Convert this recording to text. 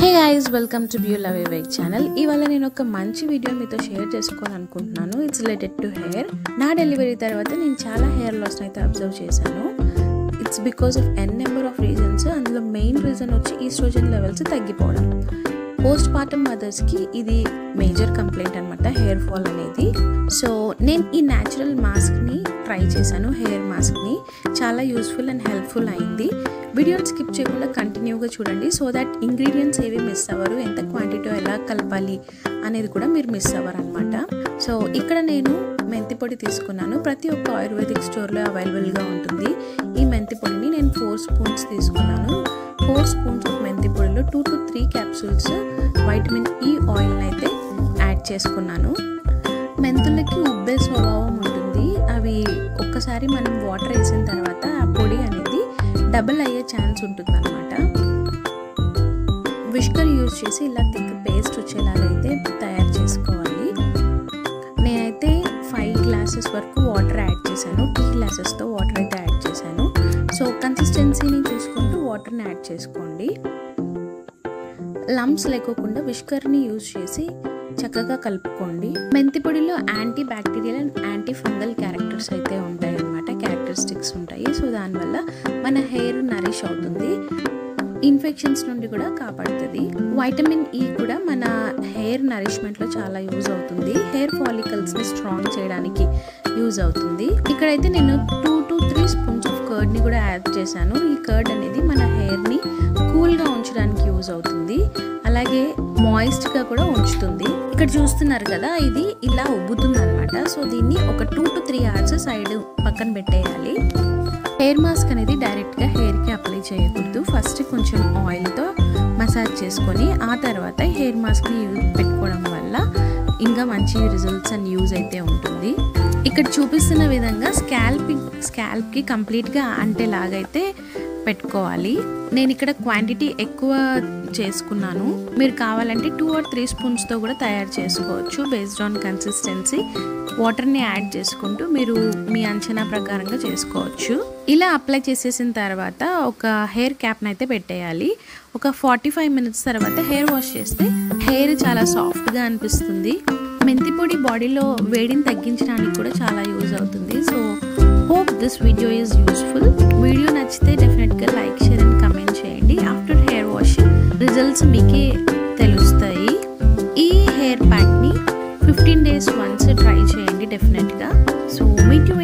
Hey guys, welcome to Beauty Vivek channel. ఇవాళ నేను ఒక మంచి వీడియో మీతో షేర్ చేసుకోవాలనుకుంటున్నాను. It's related to hair. నా డెలివరీ తర్వాత నేను చాలా హెయిర్ లాస్ అయితే అబ్జర్వ్ చేశాను. It's because of n number of reasons. అందులో మెయిన్ రీజన్ వచ్చి ఈస్ట్రోజన్ లెవెల్స్ తగ్గిపోవడం. పోస్ట్ పార్టమ్ మదర్స్కి ఇది మేజర్ కంప్లైంట్ అనమాట, హెయిర్ ఫాల్ అనేది. సో నేను ఈ న్యాచురల్ మాస్క్ని ట్రై చేశాను, హెయిర్ మాస్క్ని. చాలా యూస్ఫుల్ అండ్ హెల్ప్ఫుల్ అయింది. వీడియోని స్కిప్ చేయకుండా కంటిన్యూగా చూడండి, సో దట్ ఇంగ్రీడియంట్స్ ఏవి మిస్ అవ్వరు, ఎంత క్వాంటిటీ ఎలా కలపాలి అనేది కూడా మీరు మిస్ అవ్వరు అనమాట. సో ఇక్కడ నేను మెంతి పొడి తీసుకున్నాను. ప్రతి ఒక్క ఆయుర్వేదిక్ స్టోర్లో అవైలబుల్గా ఉంటుంది. ఈ మెంతి పొడిని నేను 4 స్పూన్స్ తీసుకున్నాను. 4 స్పూన్స్ ఆఫ్ మెంతి పొడిలో 2 to 3 క్యాప్సూల్స్ వైటమిన్ ఈ ఆయిల్ని అయితే యాడ్ చేసుకున్నాను. మెంతులకి ఉబ్బే స్వభావం ఉంటుంది. అవి ఒక్కసారి మనం వాటర్ వేసిన తర్వాత ఆ పొడి అనేది డబుల్ అయ్యే ఛాన్స్ ఉంటుంది అనమాట. విస్కర్ యూజ్ చేసి ఇలా థిక్ పేస్ట్ వచ్చేలాగా అయితే తయారు చేసుకోవాలి. నేనైతే 5 గ్లాసెస్ వరకు వాటర్ యాడ్ చేశాను. 2 గ్లాసెస్తో వాటర్ అయితే యాడ్ చేశాను. సో కన్సిస్టెన్సీని చూసుకుంటూ వాటర్ని యాడ్ చేసుకోండి. లంప్స్ లేకోకుండా విస్కర్ని యూజ్ చేసి చక్కగా కలుపుకోండి. మెంతి పొడిలో anti bacterial and anti fungal characters అయితే ఉంటాయి అన్నమాట, క్యారెక్టరిస్టిక్స్ ఉంటాయి. సో దానివల్ల మన హెయిర్ నరిష్ అవుతుంది, ఇన్ఫెక్షన్స్ నుండి కూడా కాపాడుతుంది. వైటమిన్ ఈ కూడా మన హెయిర్ నరిష్మెంట్లో చాలా యూజ్ అవుతుంది. హెయిర్ ఫాలికల్స్ని స్ట్రాంగ్ చేయడానికి యూజ్ అవుతుంది. ఇక్కడైతే నేను 2 to 3 స్పూన్స్ ఆఫ్ కర్డ్ని కూడా యాడ్ చేశాను. ఈ కర్డ్ అనేది మన హెయిర్ని కూల్గా ఉంచడానికి యూజ్ అవుతుంది, అలాగే మాయిస్ట్గా కూడా ఉంచుతుంది. ఇక్కడ చూస్తున్నారు కదా, ఇది ఇలా ఉబ్బుతుంది అనమాట. సో దీన్ని ఒక 2 to 3 అవర్స్ సైడ్ పక్కన పెట్టేయాలి. హెయిర్ మాస్క్ అనేది డైరెక్ట్గా హెయిర్కి అప్లై చేయకూడదు. ఫస్ట్ కొంచెం ఆయిల్తో మసాజ్ చేసుకొని ఆ తర్వాత హెయిర్ మాస్క్ని పెట్టుకోవడం వల్ల ఇంకా మంచి రిజల్ట్స్ అండ్ యూజ్ అయితే ఉంటుంది. ఇక్కడ చూపిస్తున్న విధంగా స్కాల్ప్కి కంప్లీట్గా అంటేలాగైతే పెట్టుకోవాలి. నేను ఇక్కడ క్వాంటిటీ ఎక్కువ చేసుకున్నాను. మీరు కావాలంటే 2 or 3 స్పూన్స్తో కూడా తయారు చేసుకోవచ్చు. బేస్డ్ ఆన్ కన్సిస్టెన్సీ వాటర్ని యాడ్ చేసుకుంటూ మీరు మీ అంచనా ప్రకారంగా చేసుకోవచ్చు. ఇలా అప్లై చేసేసిన తర్వాత ఒక హెయిర్ క్యాప్ని అయితే పెట్టేయాలి. ఒక 45 minutes తర్వాత హెయిర్ వాష్ చేస్తే హెయిర్ చాలా సాఫ్ట్గా అనిపిస్తుంది. మెంతి పొడి బాడీలో వేడిని తగ్గించడానికి కూడా చాలా యూజ్ అవుతుంది. So hope this video is useful. Video నచ్చితే డెఫినెట్గా లైక్, షేర్ అండ్ కమెంట్ చేయండి. ఆఫ్టర్ హెయిర్ వాషింగ్ రిజల్ట్స్ మీకే తెలుస్తాయి. ఈ హెయిర్ ప్యాక్ని 15 days వన్స్ ట్రై చేయండి డెఫినెట్గా. So meet you